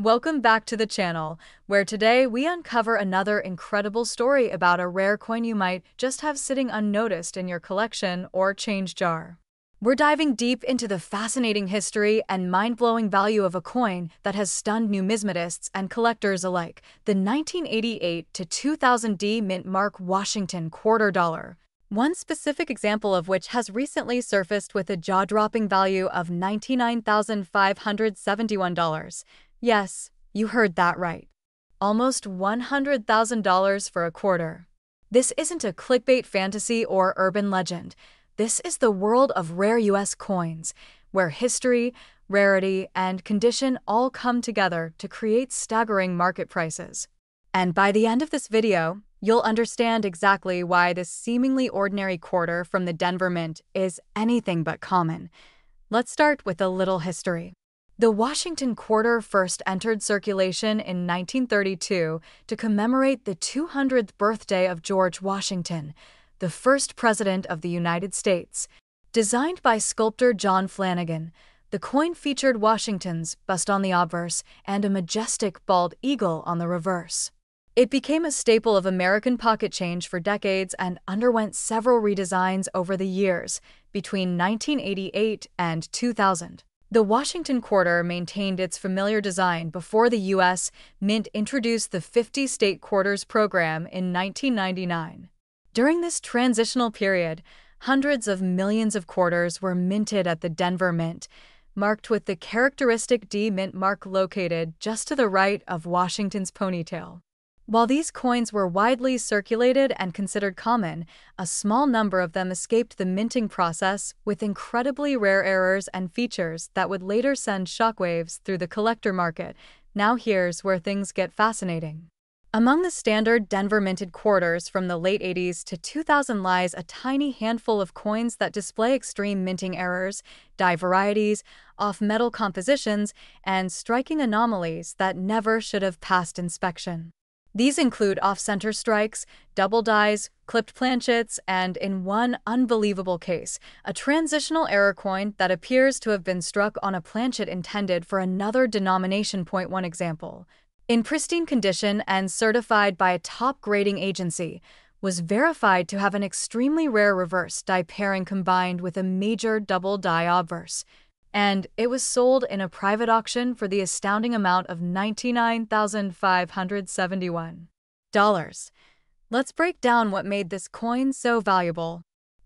Welcome back to the channel, where today we uncover another incredible story about a rare coin you might just have sitting unnoticed in your collection or change jar. We're diving deep into the fascinating history and mind-blowing value of a coin that has stunned numismatists and collectors alike, the 1988 to 2000 D Mint Mark Washington quarter dollar. One specific example of which has recently surfaced with a jaw-dropping value of $99,571. Yes, you heard that right. Almost $100,000 for a quarter. This isn't a clickbait fantasy or urban legend. This is the world of rare U.S. coins, where history, rarity, and condition all come together to create staggering market prices. And by the end of this video, you'll understand exactly why this seemingly ordinary quarter from the Denver Mint is anything but common. Let's start with a little history. The Washington quarter first entered circulation in 1932 to commemorate the 200th birthday of George Washington, the first president of the United States. Designed by sculptor John Flanagan, the coin featured Washington's bust on the obverse and a majestic bald eagle on the reverse. It became a staple of American pocket change for decades and underwent several redesigns over the years, between 1988 and 2000. The Washington quarter maintained its familiar design before the U.S. Mint introduced the 50-state quarters program in 1999. During this transitional period, hundreds of millions of quarters were minted at the Denver Mint, marked with the characteristic D Mint mark located just to the right of Washington's ponytail. While these coins were widely circulated and considered common, a small number of them escaped the minting process with incredibly rare errors and features that would later send shockwaves through the collector market. Now here's where things get fascinating. Among the standard Denver minted quarters from the late 80s to 2000 lies a tiny handful of coins that display extreme minting errors, die varieties, off-metal compositions, and striking anomalies that never should have passed inspection. These include off-center strikes, double dies, clipped planchets, and, in one unbelievable case, a transitional error coin that appears to have been struck on a planchet intended for another denomination. One example, in pristine condition and certified by a top grading agency, was verified to have an extremely rare reverse die pairing combined with a major double die obverse. And it was sold in a private auction for the astounding amount of $99,571. Let's break down what made this coin so valuable.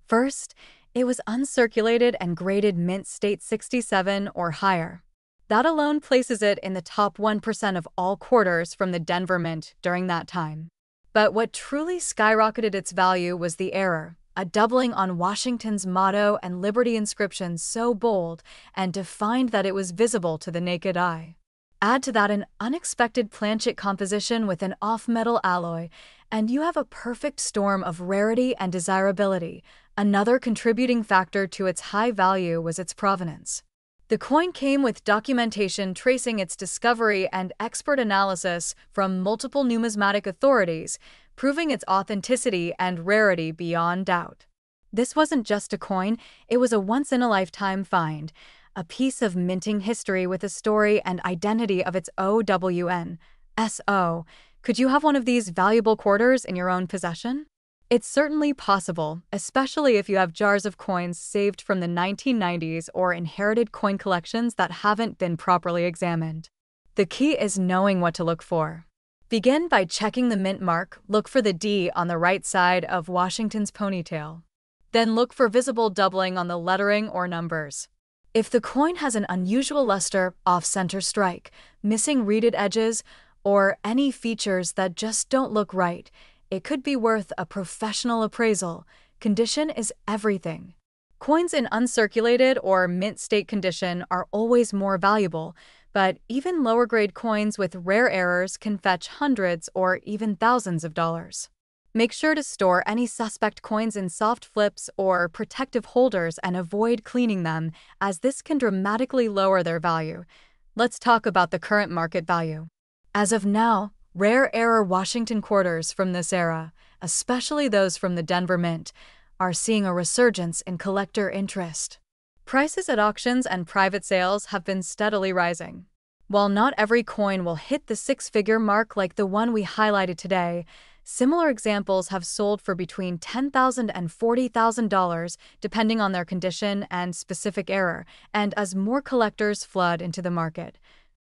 First, it was uncirculated and graded mint state 67 or higher. That alone places it in the top 1% of all quarters from the Denver Mint during that time. But what truly skyrocketed its value was the error, a doubling on Washington's motto and Liberty inscription so bold and defined that it was visible to the naked eye. Add to that an unexpected planchet composition with an off-metal alloy, and you have a perfect storm of rarity and desirability. Another contributing factor to its high value was its provenance. The coin came with documentation tracing its discovery and expert analysis from multiple numismatic authorities, proving its authenticity and rarity beyond doubt. This wasn't just a coin, it was a once-in-a-lifetime find, a piece of minting history with a story and identity of its own. So, could you have one of these valuable quarters in your own possession? It's certainly possible, especially if you have jars of coins saved from the 1990s or inherited coin collections that haven't been properly examined. The key is knowing what to look for. Begin by checking the mint mark. Look for the D on the right side of Washington's ponytail. Then look for visible doubling on the lettering or numbers. If the coin has an unusual luster, off-center strike, missing reeded edges, or any features that just don't look right, it could be worth a professional appraisal. Condition is everything. Coins in uncirculated or mint state condition are always more valuable, but even lower-grade coins with rare errors can fetch hundreds or even thousands of dollars. Make sure to store any suspect coins in soft flips or protective holders and avoid cleaning them, as this can dramatically lower their value. Let's talk about the current market value. As of now, rare error Washington quarters from this era, especially those from the Denver Mint, are seeing a resurgence in collector interest. Prices at auctions and private sales have been steadily rising. While not every coin will hit the six-figure mark like the one we highlighted today, similar examples have sold for between $10,000 and $40,000 depending on their condition and specific era, and as more collectors flood into the market.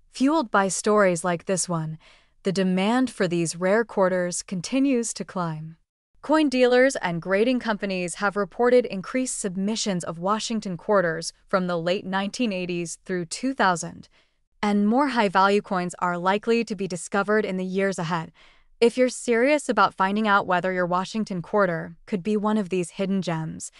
Fueled by stories like this one, the demand for these rare quarters continues to climb. Coin dealers and grading companies have reported increased submissions of Washington quarters from the late 1980s through 2000, and more high-value coins are likely to be discovered in the years ahead. If you're serious about finding out whether your Washington quarter could be one of these hidden gems,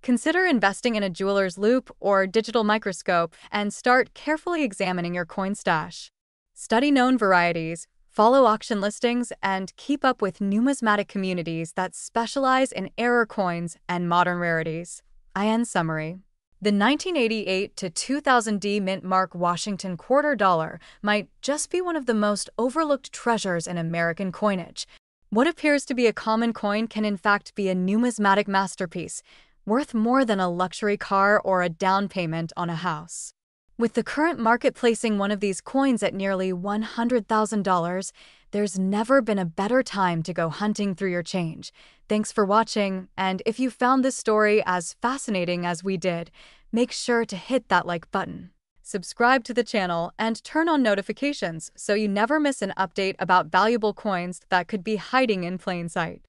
consider investing in a jeweler's loupe or digital microscope and start carefully examining your coin stash. Study known varieties, follow auction listings, and keep up with numismatic communities that specialize in error coins and modern rarities. In summary, the 1988 to 2000 D mint mark Washington quarter dollar might just be one of the most overlooked treasures in American coinage. What appears to be a common coin can in fact be a numismatic masterpiece, worth more than a luxury car or a down payment on a house. With the current market placing one of these coins at nearly $100,000, there's never been a better time to go hunting through your change. Thanks for watching, and if you found this story as fascinating as we did, make sure to hit that like button. Subscribe to the channel and turn on notifications so you never miss an update about valuable coins that could be hiding in plain sight.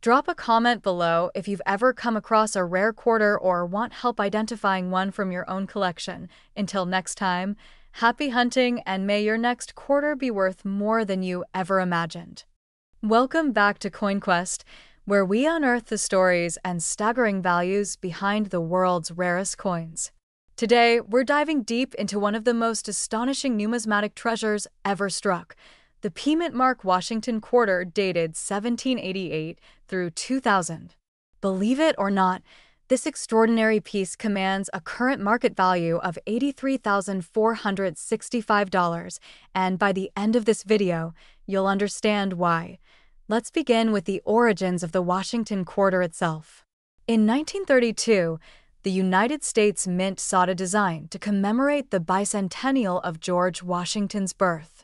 Drop a comment below if you've ever come across a rare quarter or want help identifying one from your own collection. Until next time, happy hunting and may your next quarter be worth more than you ever imagined. Welcome back to CoinQuest, where we unearth the stories and staggering values behind the world's rarest coins. Today, we're diving deep into one of the most astonishing numismatic treasures ever struck, the P mint mark Washington quarter dated 1788 through 2000. Believe it or not, this extraordinary piece commands a current market value of $83,465, and by the end of this video, you'll understand why. Let's begin with the origins of the Washington quarter itself. In 1932, the United States Mint sought a design to commemorate the bicentennial of George Washington's birth.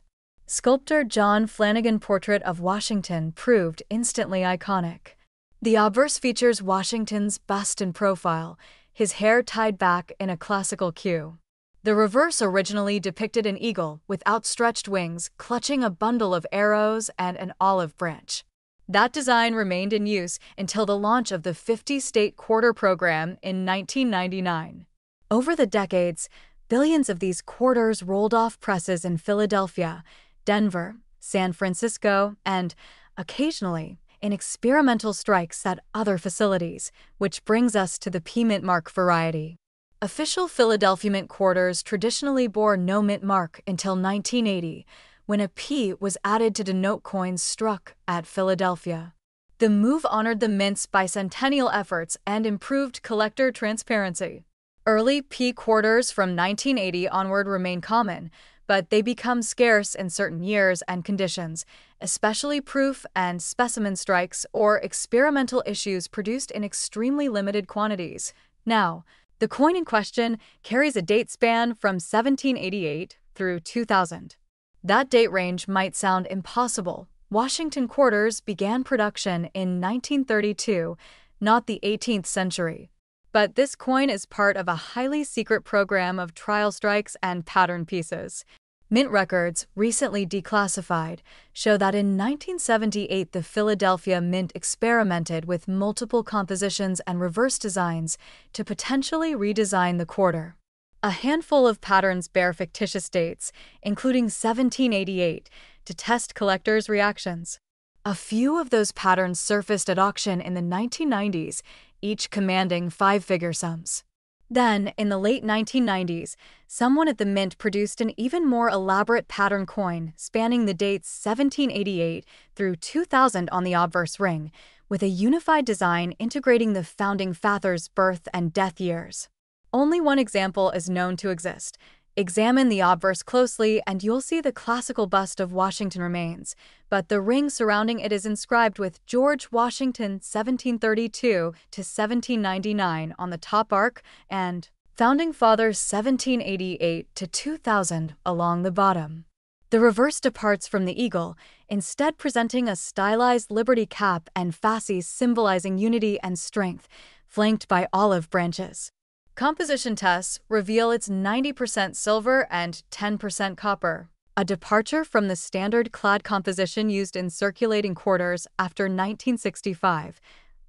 Sculptor John Flanagan's portrait of Washington proved instantly iconic. The obverse features Washington's bust in profile, his hair tied back in a classical queue. The reverse originally depicted an eagle with outstretched wings clutching a bundle of arrows and an olive branch. That design remained in use until the launch of the 50-state quarter program in 1999. Over the decades, billions of these quarters rolled off presses in Philadelphia, Denver, San Francisco, and, occasionally, in experimental strikes at other facilities, which brings us to the P mint mark variety. Official Philadelphia mint quarters traditionally bore no mint mark until 1980, when a P was added to denote coins struck at Philadelphia. The move honored the mint's bicentennial efforts and improved collector transparency. Early P quarters from 1980 onward remain common, but they become scarce in certain years and conditions, especially proof and specimen strikes or experimental issues produced in extremely limited quantities. Now, the coin in question carries a date span from 1788 through 2000. That date range might sound impossible. Washington quarters began production in 1932, not the 18th century. But this coin is part of a highly secret program of trial strikes and pattern pieces. Mint records, recently declassified, show that in 1978 the Philadelphia Mint experimented with multiple compositions and reverse designs to potentially redesign the quarter. A handful of patterns bear fictitious dates, including 1788, to test collectors' reactions. A few of those patterns surfaced at auction in the 1990s, each commanding five-figure sums. Then, in the late 1990s, someone at the Mint produced an even more elaborate pattern coin spanning the dates 1788 through 2000 on the obverse ring, with a unified design integrating the founding father's birth and death years. Only one example is known to exist. Examine the obverse closely and you'll see the classical bust of Washington remains, but the ring surrounding it is inscribed with George Washington 1732 to 1799 on the top arc and Founding Fathers 1788 to 2000 along the bottom. The reverse departs from the eagle, instead presenting a stylized liberty cap and fasces symbolizing unity and strength, flanked by olive branches. Composition tests reveal it's 90% silver and 10% copper, a departure from the standard clad composition used in circulating quarters after 1965.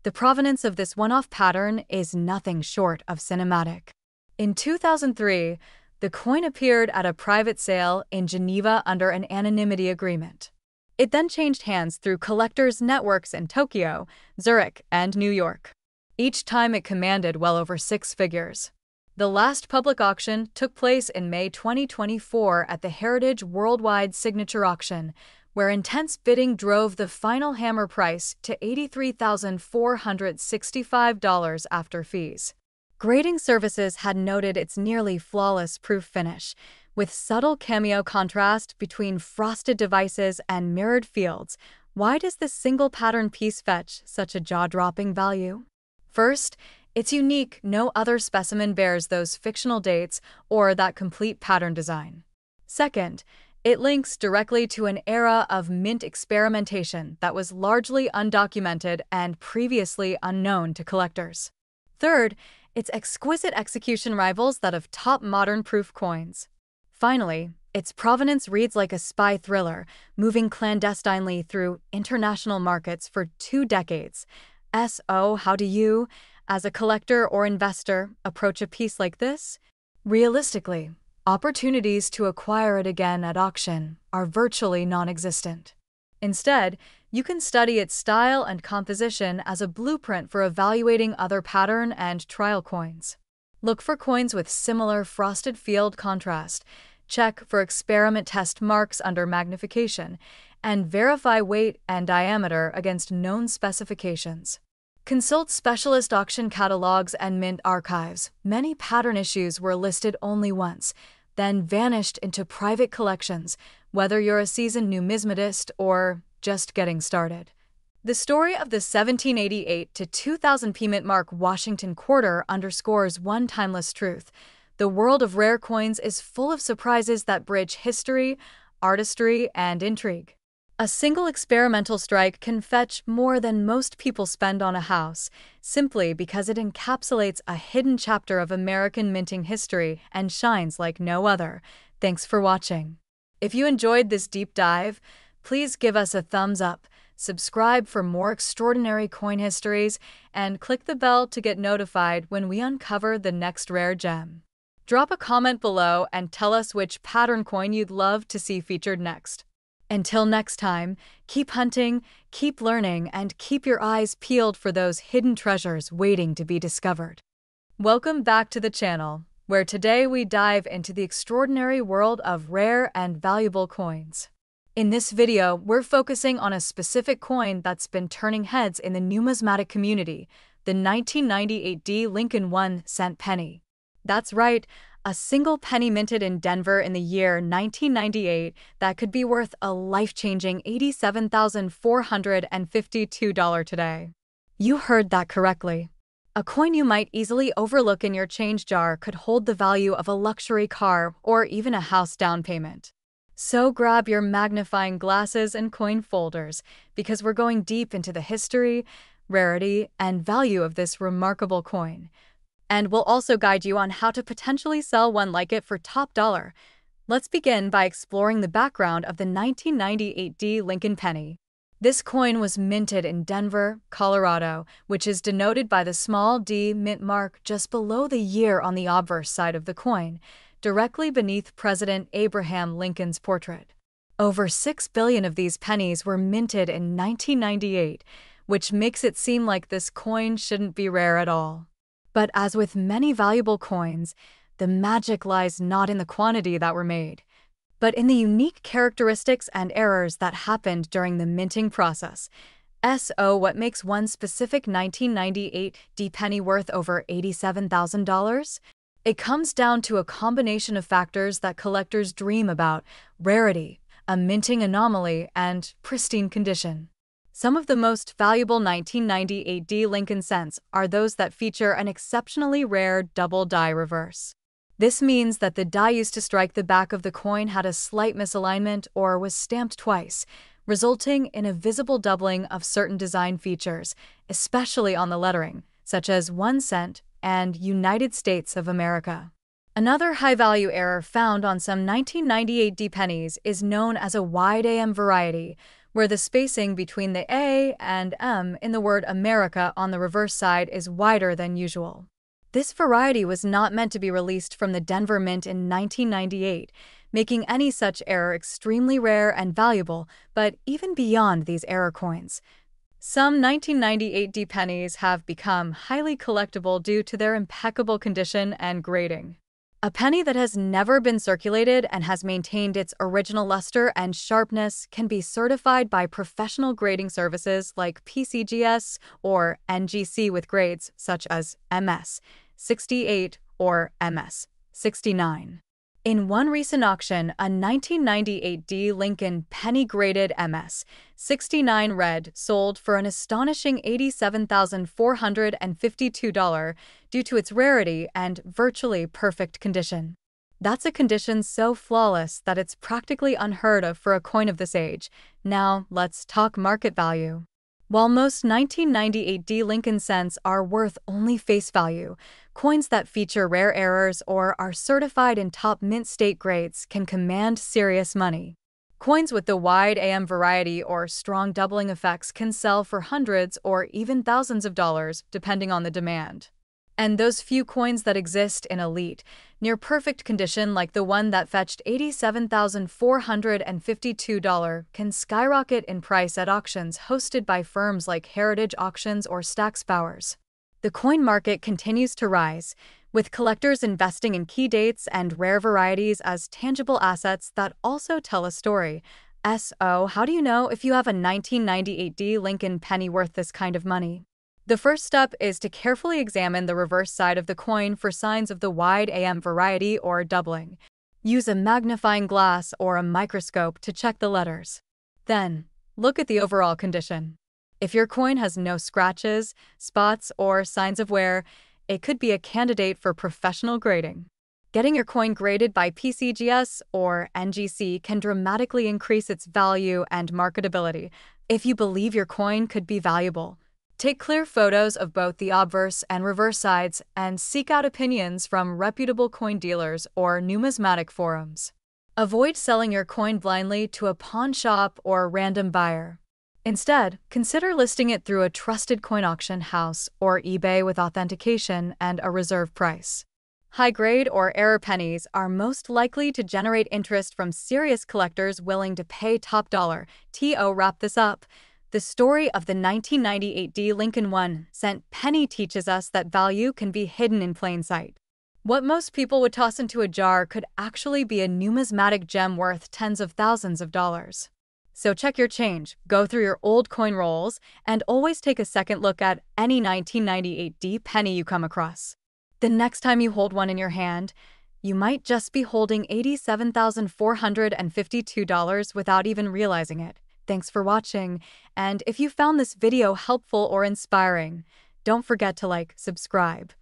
The provenance of this one-off pattern is nothing short of cinematic. In 2003, the coin appeared at a private sale in Geneva under an anonymity agreement. It then changed hands through collectors' networks in Tokyo, Zurich, and New York. Each time it commanded well over six figures. The last public auction took place in May 2024 at the Heritage Worldwide Signature Auction, where intense bidding drove the final hammer price to $83,465 after fees. Grading services had noted its nearly flawless proof finish, with subtle cameo contrast between frosted devices and mirrored fields. Why does this single pattern piece fetch such a jaw-dropping value? First, it's unique. No other specimen bears those fictional dates or that complete pattern design. Second, it links directly to an era of mint experimentation that was largely undocumented and previously unknown to collectors. Third, its exquisite execution rivals that of top modern proof coins. Finally, its provenance reads like a spy thriller, moving clandestinely through international markets for 2 decades. So, how do you, as a collector or investor, approach a piece like this? Realistically, opportunities to acquire it again at auction are virtually non-existent. Instead, you can study its style and composition as a blueprint for evaluating other pattern and trial coins. Look for coins with similar frosted field contrast, check for experiment test marks under magnification, and verify weight and diameter against known specifications. Consult specialist auction catalogs and mint archives. Many pattern issues were listed only once, then vanished into private collections, whether you're a seasoned numismatist or just getting started. The story of the 1788 to 2000 P Mint Mark Washington Quarter underscores one timeless truth. The world of rare coins is full of surprises that bridge history, artistry, and intrigue. A single experimental strike can fetch more than most people spend on a house, simply because it encapsulates a hidden chapter of American minting history and shines like no other. Thanks for watching. If you enjoyed this deep dive, please give us a thumbs up, subscribe for more extraordinary coin histories, and click the bell to get notified when we uncover the next rare gem. Drop a comment below and tell us which pattern coin you'd love to see featured next. Until next time, keep hunting, keep learning, and keep your eyes peeled for those hidden treasures waiting to be discovered. Welcome back to the channel, where today we dive into the extraordinary world of rare and valuable coins. In this video, we're focusing on a specific coin that's been turning heads in the numismatic community, the 1998 D. Lincoln 1-cent penny. That's right, a single penny minted in Denver in the year 1998 that could be worth a life-changing $87,452 today. You heard that correctly. A coin you might easily overlook in your change jar could hold the value of a luxury car or even a house down payment. So grab your magnifying glasses and coin folders, because we're going deep into the history, rarity, and value of this remarkable coin. And we'll also guide you on how to potentially sell one like it for top dollar. Let's begin by exploring the background of the 1998 D. Lincoln penny. This coin was minted in Denver, Colorado, which is denoted by the small D mint mark just below the year on the obverse side of the coin, directly beneath President Abraham Lincoln's portrait. Over 6 billion of these pennies were minted in 1998, which makes it seem like this coin shouldn't be rare at all. But as with many valuable coins, the magic lies not in the quantity that were made, but in the unique characteristics and errors that happened during the minting process. So what makes one specific 1998 D penny worth over $87,000? It comes down to a combination of factors that collectors dream about: rarity, a minting anomaly, and pristine condition. Some of the most valuable 1998 D Lincoln cents are those that feature an exceptionally rare double die reverse. This means that the die used to strike the back of the coin had a slight misalignment or was stamped twice, resulting in a visible doubling of certain design features, especially on the lettering, such as 1 cent and United States of America. Another high-value error found on some 1998 D pennies is known as a wide AM variety, where the spacing between the A and M in the word America on the reverse side is wider than usual. This variety was not meant to be released from the Denver Mint in 1998, making any such error extremely rare and valuable, but even beyond these error coins. Some 1998 D pennies have become highly collectible due to their impeccable condition and grading. A penny that has never been circulated and has maintained its original luster and sharpness can be certified by professional grading services like PCGS or NGC with grades such as MS 68 or MS 69. In one recent auction, a 1998 D Lincoln penny-graded MS 69 red sold for an astonishing $87,452 due to its rarity and virtually perfect condition. That's a condition so flawless that it's practically unheard of for a coin of this age. Now, let's talk market value. While most 1998 D Lincoln cents are worth only face value, coins that feature rare errors or are certified in top mint state grades can command serious money. Coins with the wide AM variety or strong doubling effects can sell for hundreds or even thousands of dollars, depending on the demand. And those few coins that exist in elite, near-perfect condition like the one that fetched $87,452 can skyrocket in price at auctions hosted by firms like Heritage Auctions or Stack's Bowers. The coin market continues to rise, with collectors investing in key dates and rare varieties as tangible assets that also tell a story. So, how do you know if you have a 1998 D Lincoln penny worth this kind of money? The first step is to carefully examine the reverse side of the coin for signs of the wide AM variety or doubling. Use a magnifying glass or a microscope to check the letters. Then, look at the overall condition. If your coin has no scratches, spots, or signs of wear, it could be a candidate for professional grading. Getting your coin graded by PCGS or NGC can dramatically increase its value and marketability. If you believe your coin could be valuable, take clear photos of both the obverse and reverse sides and seek out opinions from reputable coin dealers or numismatic forums. Avoid selling your coin blindly to a pawn shop or random buyer. Instead, consider listing it through a trusted coin auction house or eBay with authentication and a reserve price. High-grade or error pennies are most likely to generate interest from serious collectors willing to pay top dollar. To wrap this up, the story of the 1998 D Lincoln 1 cent penny teaches us that value can be hidden in plain sight. What most people would toss into a jar could actually be a numismatic gem worth tens of thousands of dollars. So check your change, go through your old coin rolls, and always take a second look at any 1998 D penny you come across. The next time you hold one in your hand, you might just be holding $87,452 without even realizing it. Thanks for watching, and if you found this video helpful or inspiring, don't forget to like, subscribe,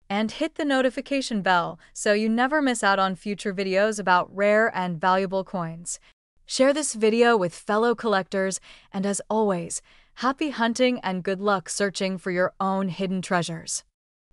and hit the notification bell so you never miss out on future videos about rare and valuable coins. Share this video with fellow collectors, and as always, happy hunting and good luck searching for your own hidden treasures.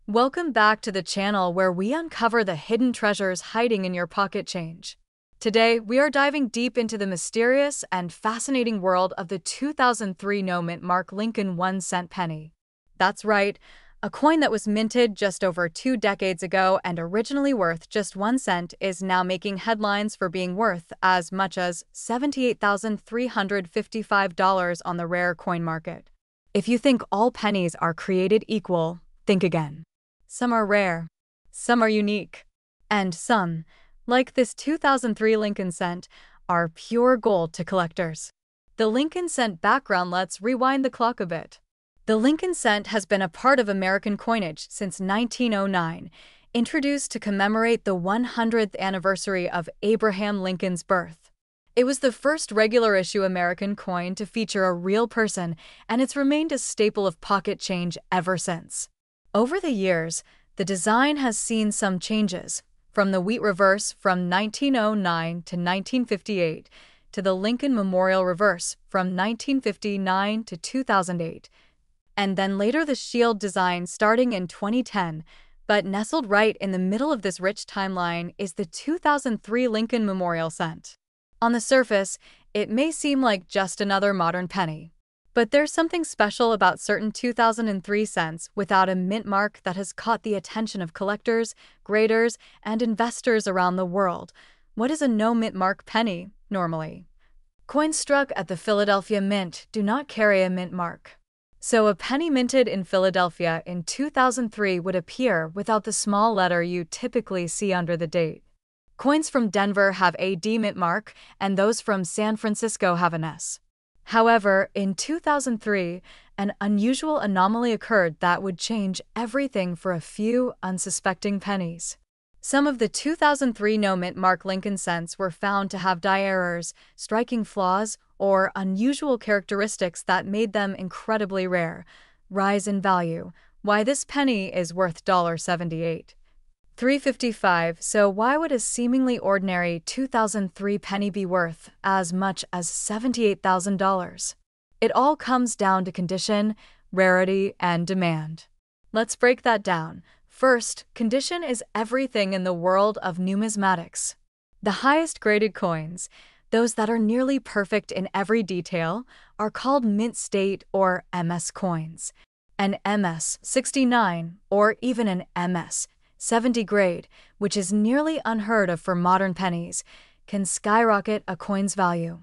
Welcome back to the channel where we uncover the hidden treasures hiding in your pocket change. Today, we are diving deep into the mysterious and fascinating world of the 2003 no-mint mark Lincoln 1 cent penny. That's right, a coin that was minted just over 2 decades ago and originally worth just 1 cent is now making headlines for being worth as much as $78,355 on the rare coin market. If you think all pennies are created equal, think again. Some are rare, some are unique, and some, like this 2003 Lincoln cent, are pure gold to collectors. The Lincoln cent background. Let's rewind the clock a bit. The Lincoln cent has been a part of American coinage since 1909, introduced to commemorate the 100th anniversary of Abraham Lincoln's birth. It was the first regular issue American coin to feature a real person, and it's remained a staple of pocket change ever since. Over the years, the design has seen some changes, from the wheat reverse from 1909 to 1958 to the Lincoln Memorial reverse from 1959 to 2008, and then later the shield design starting in 2010. But nestled right in the middle of this rich timeline is the 2003 Lincoln Memorial cent. On the surface, it may seem like just another modern penny. But there's something special about certain 2003 cents without a mint mark that has caught the attention of collectors, graders, and investors around the world. What is a no-mint mark penny, normally? Coins struck at the Philadelphia Mint do not carry a mint mark. So a penny minted in Philadelphia in 2003 would appear without the small letter you typically see under the date. Coins from Denver have a D mint mark, and those from San Francisco have an S. However, in 2003, an unusual anomaly occurred that would change everything for a few unsuspecting pennies. Some of the 2003 no-mint mark Lincoln cents were found to have die errors, striking flaws, or unusual characteristics that made them incredibly rare. Rise in value. Why this penny is worth $78. $3.55. So why would a seemingly ordinary 2003 penny be worth as much as $78,000? It all comes down to condition, rarity, and demand. Let's break that down. First, condition is everything in the world of numismatics. The highest graded coins, those that are nearly perfect in every detail, are called mint state or MS coins. An MS 69 or even an MS 70 grade, which is nearly unheard of for modern pennies, can skyrocket a coin's value.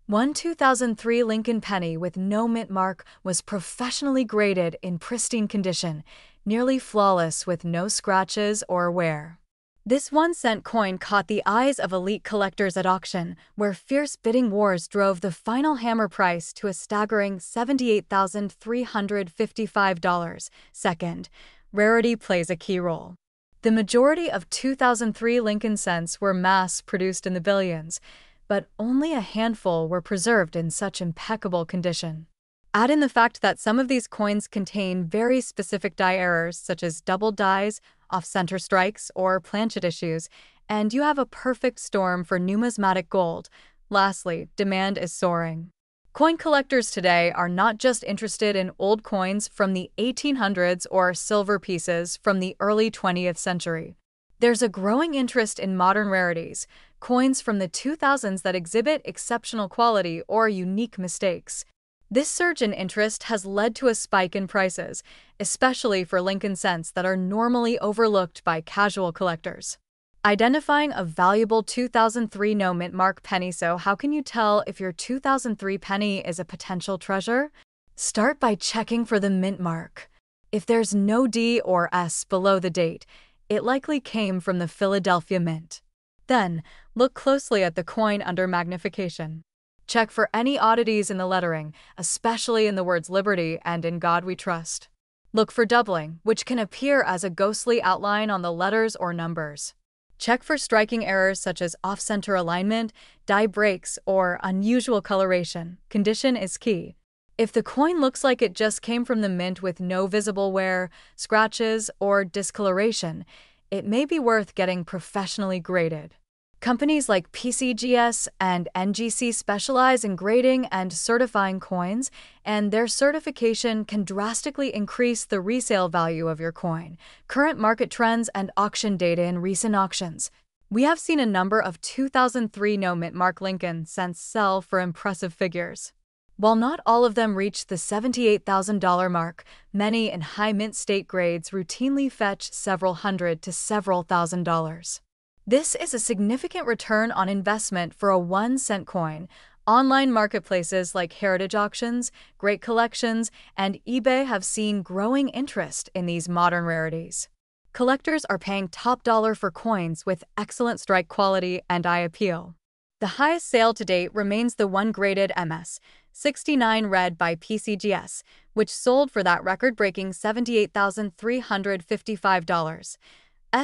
One 2003 Lincoln penny with no mint mark was professionally graded in pristine condition, nearly flawless with no scratches or wear. This 1-cent coin caught the eyes of elite collectors at auction, where fierce bidding wars drove the final hammer price to a staggering $78,355. Second, rarity plays a key role. The majority of 2003 Lincoln cents were mass-produced in the billions, but only a handful were preserved in such impeccable condition. Add in the fact that some of these coins contain very specific die errors, such as doubled dies, off-center strikes, or planchet issues, and you have a perfect storm for numismatic gold. Lastly, demand is soaring. Coin collectors today are not just interested in old coins from the 1800s or silver pieces from the early 20th century. There's a growing interest in modern rarities, coins from the 2000s that exhibit exceptional quality or unique mistakes. This surge in interest has led to a spike in prices, especially for Lincoln cents that are normally overlooked by casual collectors. Identifying a valuable 2003 no-mint mark penny. So how can you tell if your 2003 penny is a potential treasure? Start by checking for the mint mark. If there's no D or S below the date, it likely came from the Philadelphia Mint. Then, look closely at the coin under magnification. Check for any oddities in the lettering, especially in the words Liberty and In God We Trust. Look for doubling, which can appear as a ghostly outline on the letters or numbers. Check for striking errors such as off-center alignment, die breaks, or unusual coloration. Condition is key. If the coin looks like it just came from the mint with no visible wear, scratches, or discoloration, it may be worth getting professionally graded. Companies like PCGS and NGC specialize in grading and certifying coins, and their certification can drastically increase the resale value of your coin. Current market trends and auction data in recent auctions. We have seen a number of 2003 no-mint mark Lincoln cents sell for impressive figures. While not all of them reach the $78,000 mark, many in high mint state grades routinely fetch several hundred to several $1,000s. This is a significant return on investment for a 1-cent coin. Online marketplaces like Heritage Auctions, Great Collections, and eBay have seen growing interest in these modern rarities. Collectors are paying top dollar for coins with excellent strike quality and eye appeal. The highest sale to date remains the one graded MS 69 red by PCGS, which sold for that record-breaking $78,355.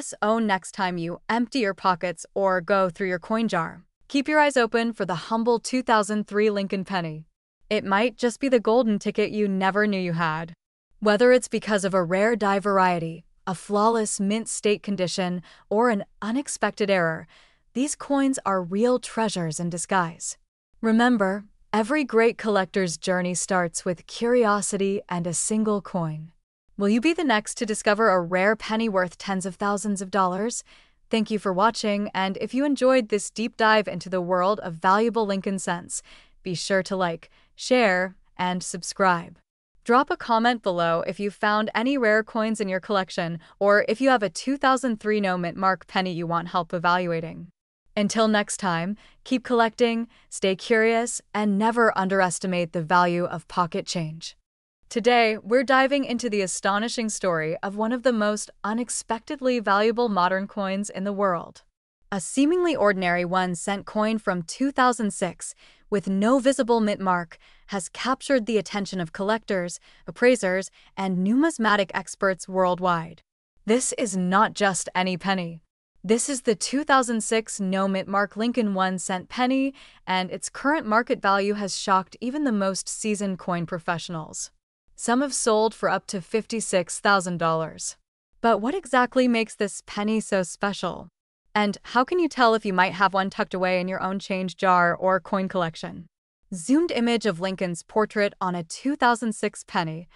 So next time you empty your pockets or go through your coin jar, Keep your eyes open for the humble 2003 Lincoln penny. It might just be the golden ticket you never knew you had. Whether it's because of a rare die variety, a flawless mint state condition, or an unexpected error, these coins are real treasures in disguise. Remember, every great collector's journey starts with curiosity and a single coin. Will you be the next to discover a rare penny worth tens of thousands of dollars? Thank you for watching, and if you enjoyed this deep dive into the world of valuable Lincoln cents, be sure to like, share, and subscribe. Drop a comment below if you found any rare coins in your collection, or if you have a 2003 no mint mark penny you want help evaluating. Until next time, keep collecting, stay curious, and never underestimate the value of pocket change. Today, we're diving into the astonishing story of one of the most unexpectedly valuable modern coins in the world. A seemingly ordinary 1-cent coin from 2006, with no visible mint mark, has captured the attention of collectors, appraisers, and numismatic experts worldwide. This is not just any penny. This is the 2006 no mint mark Lincoln 1-cent penny, and its current market value has shocked even the most seasoned coin professionals. Some have sold for up to $56,000. But what exactly makes this penny so special? And how can you tell if you might have one tucked away in your own change jar or coin collection? Zoomed image of Lincoln's portrait on a 2006 penny.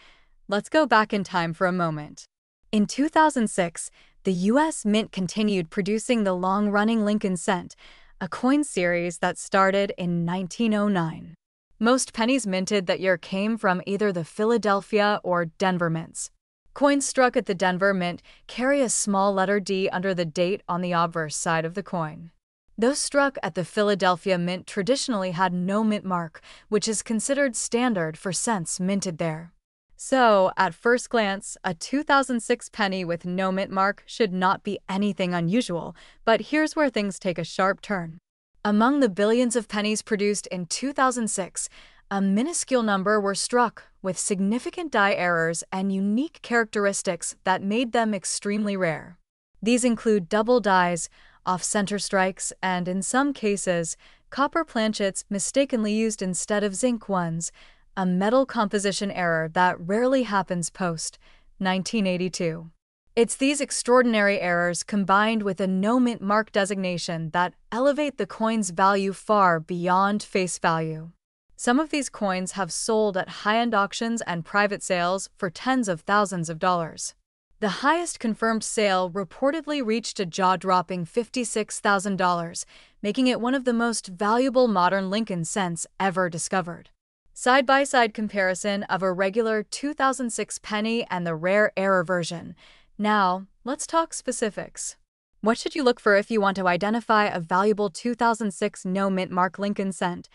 Let's go back in time for a moment. In 2006, the U.S. Mint continued producing the long-running Lincoln cent, a coin series that started in 1909. Most pennies minted that year came from either the Philadelphia or Denver mints. Coins struck at the Denver Mint carry a small letter D under the date on the obverse side of the coin. Those struck at the Philadelphia Mint traditionally had no mint mark, which is considered standard for cents minted there. So, at first glance, a 2006 penny with no mint mark should not be anything unusual, but here's where things take a sharp turn. Among the billions of pennies produced in 2006, a minuscule number were struck with significant die errors and unique characteristics that made them extremely rare. These include double dies, off-center strikes, and in some cases, copper planchets mistakenly used instead of zinc ones, a metal composition error that rarely happens post-1982. It's these extraordinary errors combined with a no mint mark designation that elevate the coin's value far beyond face value. Some of these coins have sold at high-end auctions and private sales for tens of thousands of dollars. The highest confirmed sale reportedly reached a jaw-dropping $56,000, making it one of the most valuable modern Lincoln cents ever discovered. Side-by-side comparison of a regular 2006 penny and the rare error version. Now, let's talk specifics. What should you look for if you want to identify a valuable 2006 no mint mark Lincoln cent?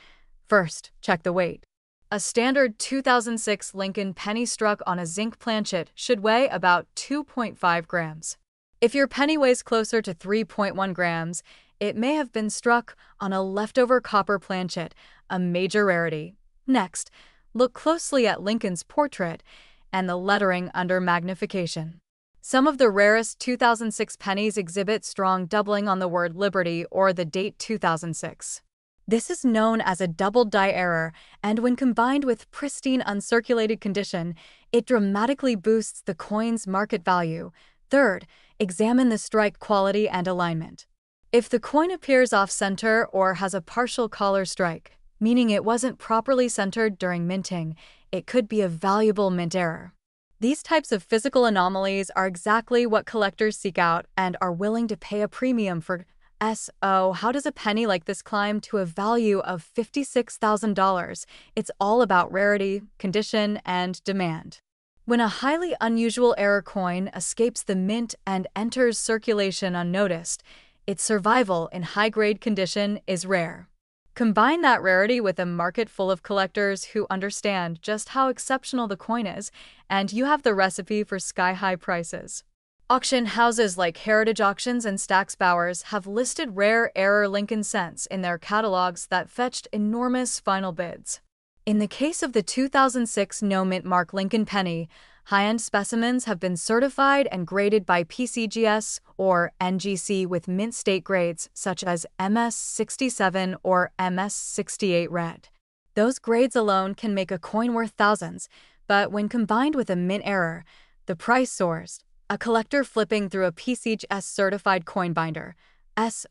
First, check the weight. A standard 2006 Lincoln penny struck on a zinc planchet should weigh about 2.5 grams. If your penny weighs closer to 3.1 grams, it may have been struck on a leftover copper planchet, a major rarity. Next, look closely at Lincoln's portrait and the lettering under magnification. Some of the rarest 2006 pennies exhibit strong doubling on the word Liberty or the date 2006. This is known as a double die error, and when combined with pristine uncirculated condition, it dramatically boosts the coin's market value. Third, examine the strike quality and alignment. If the coin appears off-center or has a partial collar strike, meaning it wasn't properly centered during minting, it could be a valuable mint error. These types of physical anomalies are exactly what collectors seek out and are willing to pay a premium for. So, how does a penny like this climb to a value of $56,000? It's all about rarity, condition, and demand. When a highly unusual error coin escapes the mint and enters circulation unnoticed, its survival in high-grade condition is rare. Combine that rarity with a market full of collectors who understand just how exceptional the coin is, and you have the recipe for sky-high prices. Auction houses like Heritage Auctions and Stack's Bowers have listed rare error Lincoln cents in their catalogs that fetched enormous final bids. In the case of the 2006 no mint mark Lincoln penny, High-end specimens have been certified and graded by PCGS or NGC with mint state grades such as MS67 or MS68 red. Those grades alone can make a coin worth thousands, but when combined with a mint error, the price soars. A collector flipping through a PCGS certified coin binder.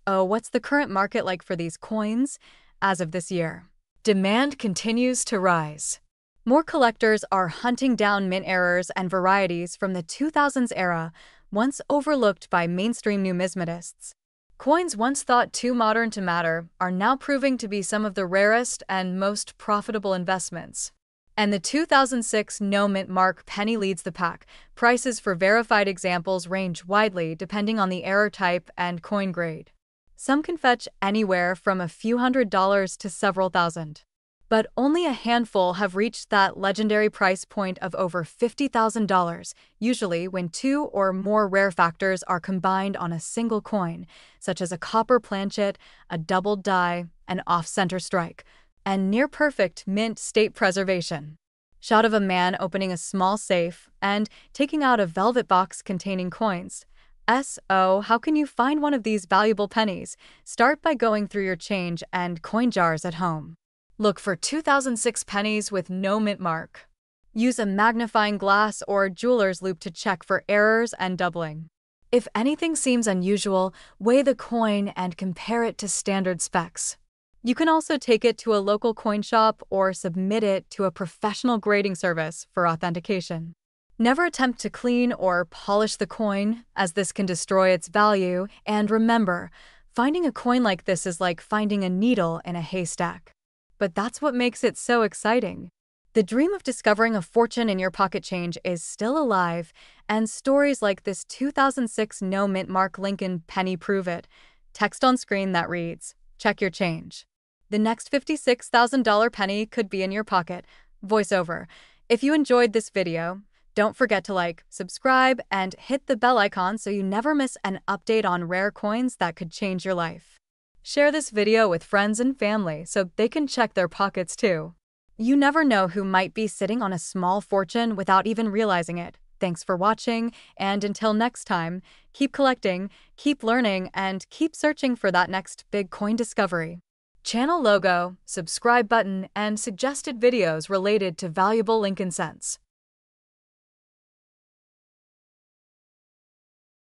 What's the current market like for these coins? As of this year, demand continues to rise. More collectors are hunting down mint errors and varieties from the 2000s era, once overlooked by mainstream numismatists. Coins once thought too modern to matter are now proving to be some of the rarest and most profitable investments. And the 2006 no mint mark penny leads the pack. Prices for verified examples range widely depending on the error type and coin grade. Some can fetch anywhere from a few $100s to several thousand. But only a handful have reached that legendary price point of over $50,000, usually when two or more rare factors are combined on a single coin, such as a copper planchet, a doubled die, an off-center strike, and near-perfect mint state preservation. Shot of a man opening a small safe and taking out a velvet box containing coins. How can you find one of these valuable pennies? Start by going through your change and coin jars at home. Look for 2006 pennies with no mint mark. Use a magnifying glass or jeweler's loupe to check for errors and doubling. If anything seems unusual, weigh the coin and compare it to standard specs. You can also take it to a local coin shop or submit it to a professional grading service for authentication. Never attempt to clean or polish the coin, as this can destroy its value, and remember, finding a coin like this is like finding a needle in a haystack. But that's what makes it so exciting. The dream of discovering a fortune in your pocket change is still alive, and stories like this 2006 no mint mark Lincoln penny prove it. Text on screen that reads, "Check your change." The next $56,000 penny could be in your pocket. Voiceover. If you enjoyed this video, don't forget to like, subscribe, and hit the bell icon so you never miss an update on rare coins that could change your life. Share this video with friends and family so they can check their pockets too. You never know who might be sitting on a small fortune without even realizing it. Thanks for watching, and until next time, keep collecting, keep learning, and keep searching for that next big coin discovery. Channel logo, subscribe button, and suggested videos related to valuable Lincoln cents.